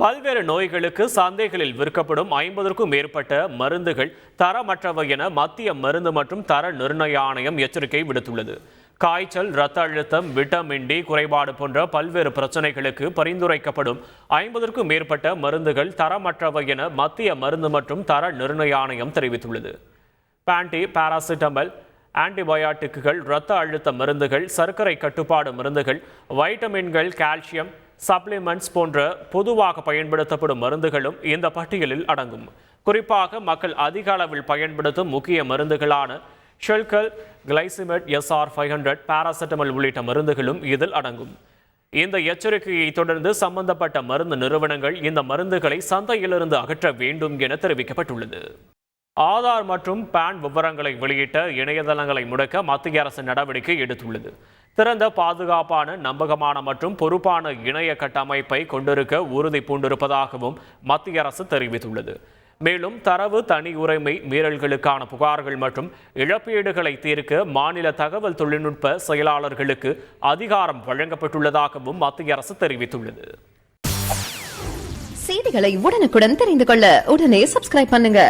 பல்வேறு நோய்களுக்கு சந்தைகளில் விற்கப்படும் 50க்கும் மேற்பட்ட மருந்துகள் தரமற்றவை என மத்திய மருந்து மற்றும் தர நிர்ணய ஆணையம் எச்சரிக்கை விடுத்துள்ளது. காய்ச்சல், இரத்த அழுத்தம், விட்டமின் டி குறைபாடு போன்ற பல்வேறு பிரச்சனைகளுக்கு பரிந்துரைக்கப்படும் 50க்கும் மேற்பட்ட மருந்துகள் தரமற்றவை என மத்திய மருந்து மற்றும் தர நிர்ணய ஆணையம் தெரிவித்துள்ளது. பாராசிட்டமல், ஆன்டிபயாட்டிக்குகள், இரத்த அழுத்த மருந்துகள், சர்க்கரை கட்டுப்பாடு மருந்துகள், வைட்டமின்கள், கால்சியம் சப்ளிமெண்ட்ஸ் போன்ற பொதுவாக பயன்படுத்தப்படும் மருந்துகளும் இந்த பட்டியலில் அடங்கும். குறிப்பாக மக்கள் அதிக அளவில் பயன்படுத்தும் முக்கிய மருந்துகளான ஷெல்கல், கிளைசிமெட், SR500, பாராசிட்டமல் உள்ளிட்ட மருந்துகளும் இதில் அடங்கும். இந்த எச்சரிக்கையை தொடர்ந்து சம்பந்தப்பட்ட மருந்து நிறுவனங்கள் இந்த மருந்துகளை சந்தையிலிருந்து அகற்ற வேண்டும் என தெரிவிக்கப்பட்டுள்ளது. ஆதார் மற்றும் பான் விவரங்களை வெளியிட்ட இணையதளங்களை முடக்க மத்திய அரசு நடவடிக்கை எடுத்துள்ளது. திறந்த, பாதுகாப்பான, நம்பகமான மற்றும் பொறுப்பான இணைய கட்டமைப்பை கொண்டிருக்க உறுதி பூண்டிருப்பதாகவும் மத்திய அரசு தெரிவித்துள்ளது. மேலும் தரவு தனி உரிமை மீறல்களுக்கான புகார்கள் மற்றும் இழப்பீடுகளை தீர்க்க மாநில தகவல் தொழில்நுட்ப செயலாளர்களுக்கு அதிகாரம் வழங்கப்பட்டுள்ளதாகவும் மத்திய அரசு தெரிவித்துள்ளது. செய்திகளை உடனுக்குடன் தெரிந்து கொள்ள உடனே சப்ஸ்கிரைப் பண்ணுங்க.